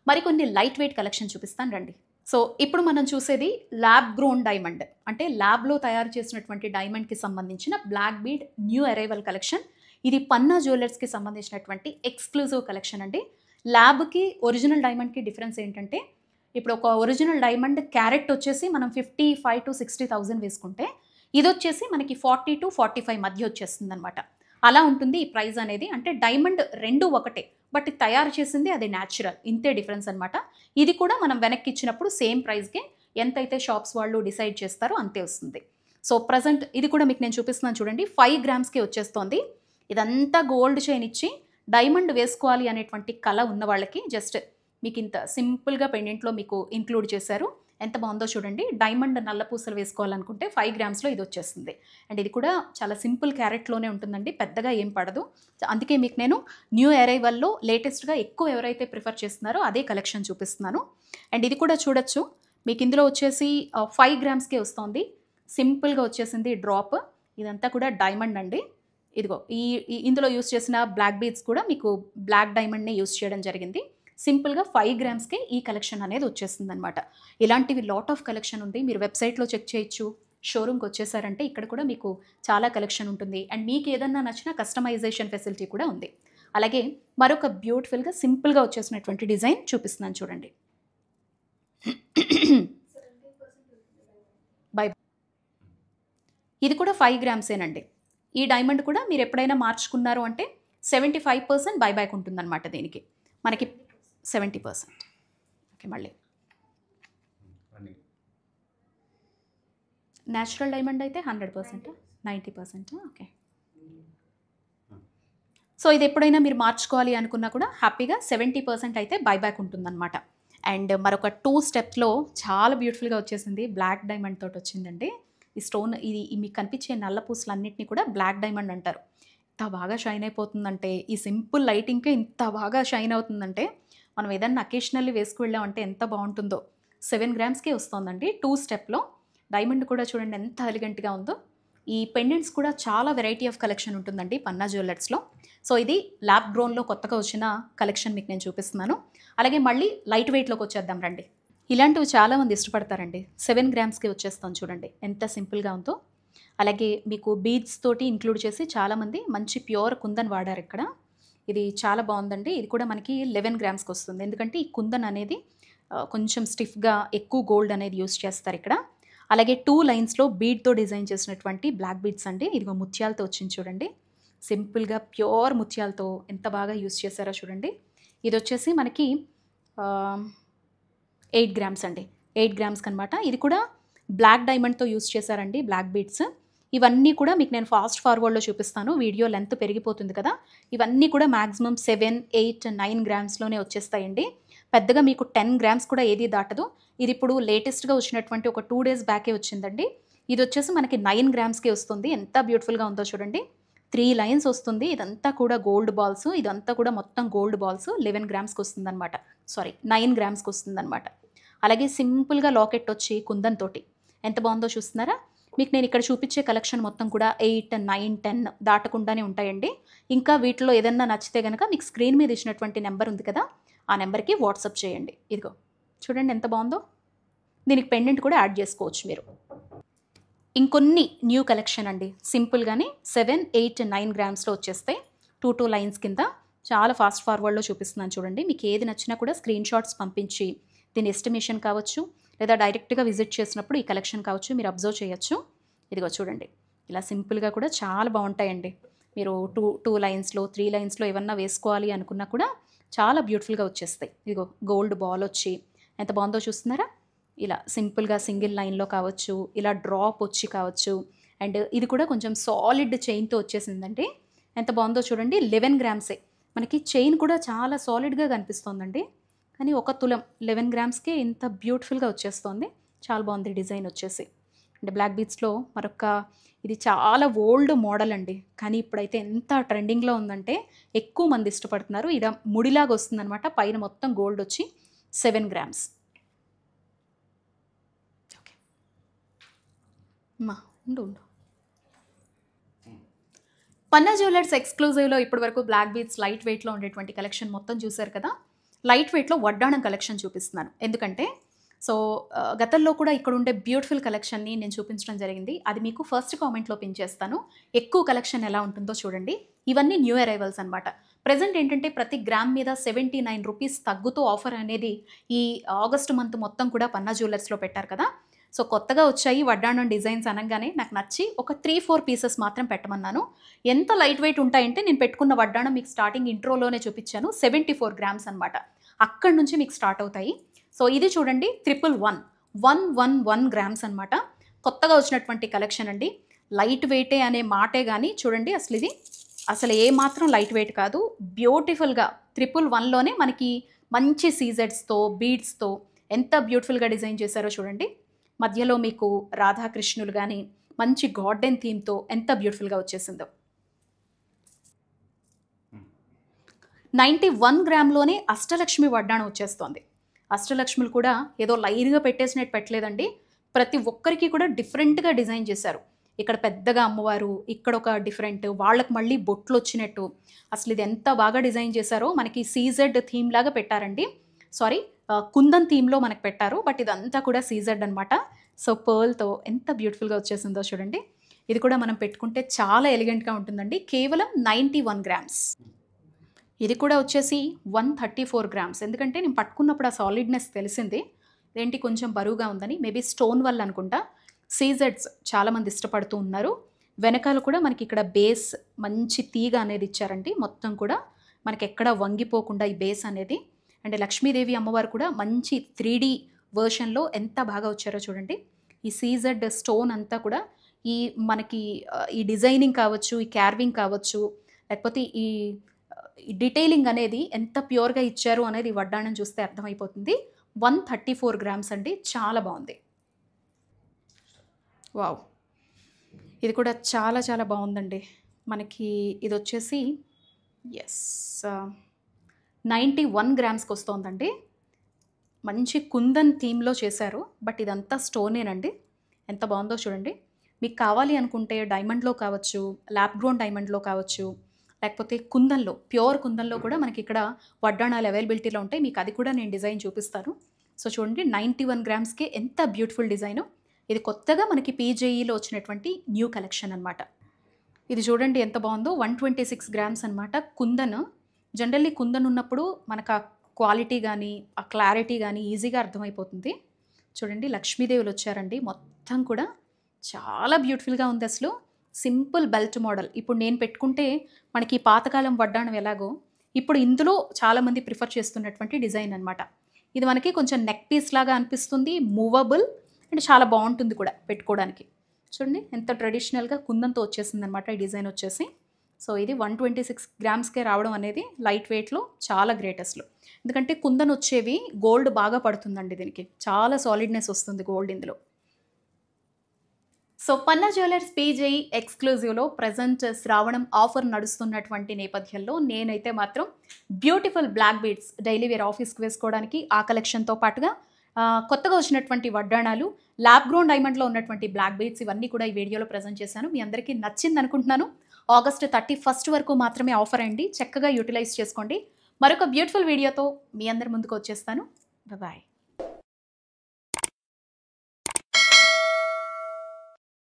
మరికొన్ని light weight collection చూపిస్తాను రండి. సో ఇప్పుడు మనం చూసేది ల్యాబ్ గ్రోన్ డైమండ్, అంటే ల్యాబ్లో తయారు చేసినటువంటి డైమండ్కి సంబంధించిన black bead new arrival collection. ఇది పన్నా జ్యువెలర్స్కి సంబంధించినటువంటి ఎక్స్క్లూజివ్ కలెక్షన్ అండి. ల్యాబ్కి ఒరిజినల్ డైమండ్కి డిఫరెన్స్ ఏంటంటే, ఇప్పుడు ఒక ఒరిజినల్ డైమండ్ క్యారెట్ వచ్చేసి మనం 55,000 to 60,000 వేసుకుంటే, ఇది వచ్చేసి మనకి 40 to 45 మధ్య వచ్చేస్తుంది అనమాట. అలా ఉంటుంది ఈ ప్రైస్ అనేది. అంటే డైమండ్ రెండు ఒకటే, బట్ తయారు చేసింది అది న్యాచురల్, ఇంతే డిఫరెన్స్ అనమాట. ఇది కూడా మనం వెనక్కి ఇచ్చినప్పుడు సేమ్ ప్రైస్కే ఎంతైతే షాప్స్ వాళ్ళు డిసైడ్ చేస్తారో అంతే వస్తుంది. సో ప్రజెంట్ ఇది కూడా మీకు నేను చూపిస్తున్నాను చూడండి, 5 గ్రామ్స్కి వచ్చేస్తోంది. ఇదంతా గోల్డ్ చైన్ ఇచ్చి డైమండ్ వేసుకోవాలి అనేటువంటి కళ ఉన్న వాళ్ళకి జస్ట్ మీకు ఇంత సింపుల్గా పెండెంట్లో మీకు ఇంక్లూడ్ చేశారు. ఎంత బాగుందో చూడండి. డైమండ్ నల్ల పూసలు వేసుకోవాలనుకుంటే 5 గ్రామ్స్లో ఇది వచ్చేస్తుంది. అండ్ ఇది కూడా చాలా సింపుల్ క్యారెట్లోనే ఉంటుందండి, పెద్దగా ఏం పడదు. అందుకే మీకు నేను న్యూ అరైవల్లో లేటెస్ట్గా ఎక్కువ ఎవరైతే ప్రిఫర్ చేస్తున్నారో అదే కలెక్షన్ చూపిస్తున్నాను. అండ్ ఇది కూడా చూడొచ్చు, మీకు ఇందులో వచ్చేసి 5 గ్రామ్స్కే వస్తుంది. సింపుల్గా వచ్చేసింది డ్రాప్. ఇదంతా కూడా డైమండ్ అండి. ఇదిగో ఇందులో యూస్ చేసిన బ్లాక్ బీడ్స్ కూడా మీకు బ్లాక్ డైమండ్నే యూస్ చేయడం జరిగింది. సింపుల్గా 5 గ్రామ్స్కే ఈ కలెక్షన్ అనేది వచ్చేస్తుంది అనమాట. ఇలాంటివి లాట్ ఆఫ్ కలెక్షన్ ఉంది, మీరు వెబ్సైట్లో చెక్ చేయొచ్చు. షోరూమ్కి వచ్చేసారంటే ఇక్కడ కూడా మీకు చాలా కలెక్షన్ ఉంటుంది. అండ్ మీకు ఏదన్నా నచ్చిన కస్టమైజేషన్ ఫెసిలిటీ కూడా ఉంది. అలాగే మరొక బ్యూటిఫుల్గా సింపుల్గా వచ్చేసినటువంటి డిజైన్ చూపిస్తున్నాను చూడండి. బై ఇది కూడా 5 గ్రామ్సేనండి. ఈ డైమండ్ కూడా మీరు ఎప్పుడైనా మార్చుకున్నారు అంటే 75% బైబ్యాక్ ఉంటుందన్నమాట. దీనికి మనకి 70%. ఓకే, మళ్ళీ న్యాచురల్ డైమండ్ అయితే 100%, 90%. ఓకే, సో ఇది ఎప్పుడైనా మీరు మార్చుకోవాలి అనుకున్నా కూడా హ్యాపీగా 70% అయితే బైబ్యాక్ ఉంటుందన్నమాట. అండ్ మరొక 2 స్టెప్స్లో చాలా బ్యూటిఫుల్గా వచ్చేసింది, బ్లాక్ డైమండ్ తోటి వచ్చిందండి. ఈ స్టోన్ ఇది మీకు కనిపించే నల్ల పూసలన్నింటినీ కూడా బ్లాక్ డైమండ్ అంటారు. ఇంత బాగా షైన్ అయిపోతుందంటే, ఈ సింపుల్ లైటింగ్కే ఇంత బాగా షైన్ అవుతుందంటే, మనం ఏదన్నా అకేషనల్లీ వేసుకు వెళ్ళామంటే ఎంత బాగుంటుందో. 7 గ్రామ్స్కే వస్తుందండి 2 స్టెప్లో. డైమండ్ కూడా చూడండి ఎంత ఎలిగెంట్గా ఉందో. ఈ పెండెంట్స్ కూడా చాలా వెరైటీ ఆఫ్ కలెక్షన్ ఉంటుందండి పన్నా జ్యువెలర్స్లో. సో ఇది ల్యాబ్ గ్రోన్లో కొత్తగా వచ్చిన కలెక్షన్ మీకు నేను చూపిస్తున్నాను. అలాగే మళ్ళీ లైట్ వెయిట్లోకి వచ్చేద్దాం రండి. ఇలాంటివి చాలామంది ఇష్టపడతారండి. 7 గ్రామ్స్కి వచ్చేస్తాం చూడండి ఎంత సింపుల్గా ఉందో. అలాగే మీకు బీడ్స్ తోటి ఇంక్లూడ్ చేసి చాలామంది మంచి ప్యూర్ కుందన్ వాడారు ఇక్కడ. ఇది చాలా బాగుందండి. ఇది కూడా మనకి 11 గ్రామ్స్కి వస్తుంది. ఎందుకంటే ఈ కుందన్ అనేది కొంచెం స్టిఫ్గా ఎక్కువ గోల్డ్ అనేది యూస్ చేస్తారు ఇక్కడ. అలాగే 2 లైన్స్లో బీడ్తో డిజైన్ చేసినటువంటి బ్లాక్ బీడ్స్ అండి. ఇదిగో ముత్యాలతో వచ్చింది చూడండి. సింపుల్గా ప్యూర్ ముత్యాలతో ఎంత బాగా యూస్ చేశారో చూడండి. ఇది వచ్చేసి మనకి 8 గ్రామ్స్ అండి. 8 గ్రామ్స్కి అనమాట. ఇది కూడా బ్లాక్ డైమండ్తో యూస్ చేశారండి బ్లాక్ బీడ్స్. ఇవన్నీ కూడా మీకు నేను ఫాస్ట్ ఫార్వర్డ్లో చూపిస్తాను, వీడియో లెంత్ పెరిగిపోతుంది కదా. ఇవన్నీ కూడా మ్యాక్సిమం 7, 8, 9 గ్రామ్స్లోనే వచ్చేస్తాయండి. పెద్దగా మీకు 10 గ్రామ్స్ కూడా ఏది దాటదు. ఇది ఇప్పుడు లేటెస్ట్గా వచ్చినటువంటి ఒక 2 days బ్యాకే వచ్చిందండి. ఇది వచ్చేసి మనకి 9 గ్రామ్స్కే వస్తుంది. ఎంత బ్యూటిఫుల్గా ఉందో చూడండి. 3 లైన్స్ వస్తుంది. ఇదంతా కూడా గోల్డ్ బాల్స్, ఇదంతా కూడా మొత్తం గోల్డ్ బాల్స్. 11 గ్రామ్స్కి వస్తుంది అనమాట. 9 గ్రామ్స్కి వస్తుంది అనమాట. అలాగే సింపుల్గా లాకెట్ వచ్చి కుందన్ తోటి ఎంత బాగుందో చూస్తున్నారా. మీకు నేను ఇక్కడ చూపించే కలెక్షన్ మొత్తం కూడా 8, 9, 10 దాటకుండానే ఉంటాయండి. ఇంకా వీటిలో ఏదన్నా నచ్చితే కనుక మీకు స్క్రీన్ మీద ఇచ్చినటువంటి నెంబర్ ఉంది కదా, ఆ నెంబర్కి వాట్సాప్ చేయండి. ఇదిగో చూడండి ఎంత బాగుందో. దీనికి పెండెంట్ కూడా యాడ్ చేసుకోవచ్చు మీరు. ఇంకొన్ని న్యూ కలెక్షన్ అండి. సింపుల్గానే 7, 8, 9 గ్రామ్స్లో వచ్చేస్తాయి. 2 లైన్స్ కింద చాలా ఫాస్ట్ ఫార్వర్డ్లో చూపిస్తున్నాను చూడండి. మీకు ఏది నచ్చినా కూడా స్క్రీన్ షాట్స్ పంపించి దీని ఎస్టిమేషన్ కావచ్చు, లేదా డైరెక్ట్గా విజిట్ చేసినప్పుడు ఈ కలెక్షన్ కావచ్చు మీరు అబ్జర్వ్ చేయొచ్చు. ఇదిగో చూడండి ఇలా సింపుల్గా కూడా చాలా బాగుంటాయండి. మీరు 2 లైన్స్లో 3 లైన్స్లో ఏమన్నా వేసుకోవాలి అనుకున్నా కూడా చాలా బ్యూటిఫుల్గా వచ్చేస్తాయి. ఇదిగో గోల్డ్ బాల్ వచ్చి ఎంత బాగుందో చూస్తున్నారా. ఇలా సింపుల్గా సింగిల్ లైన్లో కావచ్చు, ఇలా డ్రాప్ వచ్చి కావచ్చు. అండ్ ఇది కూడా కొంచెం సాలిడ్ చైన్తో వచ్చేసిందండి. ఎంత బాగుందో చూడండి. 11 గ్రామ్సే. మనకి చైన్ కూడా చాలా సాలిడ్గా కనిపిస్తోందండి. కానీ 1 తులం 11 గ్రామ్స్కే ఇంత బ్యూటిఫుల్గా వచ్చేస్తుంది. చాలా బాగుంది డిజైన్ వచ్చేసి. అంటే బ్లాక్ బీడ్స్లో మరొక ఇది చాలా ఓల్డ్ మోడల్ అండి. కానీ ఇప్పుడైతే ఎంత ట్రెండింగ్లో ఉందంటే ఎక్కువ మంది ఇష్టపడుతున్నారు. ఇది ముడిలాగా వస్తుందన్నమాట. పైన మొత్తం గోల్డ్ వచ్చి 7 గ్రామ్స్. ఓకే ఉండు పన్నా జ్యువెలర్స్ ఎక్స్క్లూజివ్లో ఇప్పటి వరకు బ్లాక్ బీడ్స్ లైట్ వెయిట్లో ఉండేటువంటి కలెక్షన్ మొత్తం చూశారు కదా. లైట్ వెయిట్లో వడ్డాణం కలెక్షన్ చూపిస్తున్నాను. ఎందుకంటే గతంలో కూడా ఇక్కడ ఉండే బ్యూటిఫుల్ కలెక్షన్‌ని నేను చూపించడం జరిగింది. అది మీకు ఫస్ట్ కామెంట్‌లో పిన్ చేస్తాను. ఎక్కువ కలెక్షన్ ఎలా ఉంటుందో చూడండి. ఇవన్నీ న్యూ అరైవల్స్ అనమాట. ప్రెజెంట్ ఏంటంటే ప్రతి గ్రామ్ మీద ₹79 తగ్గుతూ ఆఫర్ అనేది ఈ ఆగస్ట్ మంత్ మొత్తం కూడా పన్నా జ్యువెలర్స్‌లో పెట్టారు కదా! కొత్తగా వచ్చాయి వడ్డాణం డిజైన్స్ అనంగానే నాకు నచ్చి ఒక 3, 4 పీసెస్ మాత్రం పెట్టమన్నాను. ఎంత లైట్ వెయిట్ ఉంటాయంటే నేను పెట్టుకున్న వడ్డాణం మీకు స్టార్టింగ్ ఇంట్రోలోనే చూపించాను. 74 గ్రామ్స్ అనమాట. అక్కడి నుంచి మీకు స్టార్ట్ అవుతాయి. ఇది చూడండి 111 గ్రామ్స్ అనమాట. కొత్తగా వచ్చినటువంటి కలెక్షన్ అండి. లైట్ వెయిటే అనే మాటే కానీ చూడండి అసలు ఏమాత్రం లైట్ వెయిట్ కాదు. బ్యూటిఫుల్‌గా 111లోనే మనకి మంచి సీజెడ్స్‌తో, బీడ్స్‌తో ఎంత బ్యూటిఫుల్‌గా డిజైన్ చేశారో చూడండి. మధ్యలో మీకు రాధాకృష్ణులు కానీ మంచి గార్డెన్ థీమ్‌తో ఎంత బ్యూటిఫుల్‌గా వచ్చేసిందో. 91 గ్రామ్‌లోనే అష్టలక్ష్మి వడ్డాణం వచ్చేస్తోంది. అష్టలక్ష్ములు కూడా ఏదో లైన్‌గా పెట్టేసినట్టు పెట్టలేదండి. ప్రతి ఒక్కరికి కూడా డిఫరెంట్‌గా డిజైన్ చేశారు. ఇక్కడ పెద్దగా అమ్మవారు, ఇక్కడ ఒక డిఫరెంట్, వాళ్ళకి మళ్ళీ బొట్లొచ్చినట్టు. అసలు ఇది ఎంత బాగా డిజైన్ చేశారో మనకి సీజెడ్ థీమ్ లాగా పెట్టారండి. కుందన్ థీమ్‌లో మనకు పెట్టారు. బట్ ఇదంతా కూడా సీజెడ్ అనమాట. పర్ల్‌తో ఎంత బ్యూటిఫుల్‌గా వచ్చేసిందో చూడండి. ఇది కూడా మనం పెట్టుకుంటే చాలా ఎలిగెంట్‌గా ఉంటుందండి. కేవలం 91 గ్రామ్స్. ఇది కూడా వచ్చేసి 134 గ్రామ్స్. ఎందుకంటే నేను పట్టుకున్నప్పుడు ఆ సాలిడ్నెస్ తెలిసింది. ఏంటి కొంచెం బరువుగా ఉందని. మేబీ స్టోన్ వల్ల అనుకుంటా. సీజెడ్స్ చాలామంది ఇష్టపడుతూ ఉన్నారు. వెనకాల కూడా మనకి ఇక్కడ బేస్ మంచి తీగ అనేది ఇచ్చారండి. మొత్తం కూడా మనకి ఎక్కడ వంగిపోకుండా ఈ బేస్ అనేది. అండ్ లక్ష్మీదేవి అమ్మవారు కూడా మంచి 3D వర్షన్‌లో ఎంత బాగా వచ్చారో చూడండి. ఈ సీజెడ్ స్టోన్ అంతా కూడా మనకి ఈ డిజైనింగ్ కావచ్చు, ఈ కార్వింగ్ కావచ్చు, లేకపోతే ఈ డీటెయిలింగ్ అనేది ఎంత ప్యూర్‌గా ఇచ్చారు అనేది వడ్డాణం చూస్తే అర్థమైపోతుంది. 134 గ్రామ్స్ అండి. చాలా బాగుంది. వావ్! ఇది కూడా చాలా చాలా బాగుందండి. మనకి ఇది వచ్చేసి 91 గ్రామ్స్‌కి వస్తోందండి. మంచి కుందన్ థీమ్‌లో చేశారు. బట్ ఇదంతా స్టోనేనండి. ఎంత బాగుందో చూడండి. మీకు కావాలి అనుకుంటే డైమండ్‌లో కావచ్చు, ల్యాబ్ గ్రోన్ డైమండ్‌లో కావచ్చు, లేకపోతే కుందన్‌లో, ప్యూర్ కుందన్‌లో కూడా మనకి ఇక్కడ వడ్డాణాలు అవైలబిలిటీలో ఉంటాయి. మీకు అది కూడా నేను డిజైన్ చూపిస్తాను. చూడండి 91 గ్రామ్స్‌కి ఎంత బ్యూటిఫుల్ డిజైను. ఇది కొత్తగా మనకి పీజేఈలో వచ్చినటువంటి న్యూ కలెక్షన్ అనమాట. ఇది చూడండి ఎంత బాగుందో. 126 గ్రామ్స్ అనమాట. కుందన్. జనరల్లీ కుందన్ ఉన్నప్పుడు మనకు ఆ క్వాలిటీ కానీ, ఆ క్లారిటీ కానీ ఈజీగా అర్థమైపోతుంది. చూడండి లక్ష్మీదేవులు వచ్చారండి. మొత్తం కూడా చాలా బ్యూటిఫుల్‌గా ఉంది అసలు. Simple belt model. ఇప్పుడు నేను పెట్టుకుంటే మనకి పాతకాలం వడ్డాణం ఎలాగో ఇప్పుడు ఇందులో చాలామంది ప్రిఫర్ చేస్తున్నటువంటి డిజైన్ అనమాట. ఇది మనకి కొంచెం నెక్ పీస్ లాగా అనిపిస్తుంది. మూవబుల్ అండ్ చాలా బాగుంటుంది కూడా పెట్టుకోవడానికి. చూడండి ఎంత ట్రెడిషనల్‌గా కుందన్‌తో వచ్చేసిందనమాట ఈ డిజైన్ వచ్చేసి. ఇది 126 గ్రామ్స్‌కే రావడం అనేది లైట్ వెయిట్‌లో చాలా గ్రేట్ అసలు. ఎందుకంటే కుందన్ వచ్చేవి గోల్డ్ బాగా పడుతుందండి దీనికి. చాలా సాలిడ్నెస్ వస్తుంది గోల్డ్ ఇందులో. పన్నా జ్యువెలర్స్ పీజేఈ ఎక్స్క్లూజివ్‌లో ప్రెజెంట్ శ్రావణం ఆఫర్ నడుస్తున్నటువంటి నేపథ్యంలో నేనైతే మాత్రం beautiful black beads daily wear ఆఫీస్‌కి వేసుకోవడానికి ఆ కలెక్షన్‌తో పాటుగా కొత్తగా వచ్చినటువంటి వడ్డాణాలు, ల్యాబ్ గ్రోన్ డైమండ్‌లో ఉన్నటువంటి బ్లాక్ బీడ్స్ ఇవన్నీ కూడా ఈ వీడియోలో ప్రెజెంట్ చేశాను. మీ అందరికీ నచ్చింది అనుకుంటున్నాను. ఆగస్ట్ 31 వరకు మాత్రమే ఆఫర్ అండి. చక్కగా యూటిలైజ్ చేసుకోండి. మరొక బ్యూటిఫుల్ వీడియోతో మీ అందరి ముందుకు వచ్చేస్తాను. బాయ్.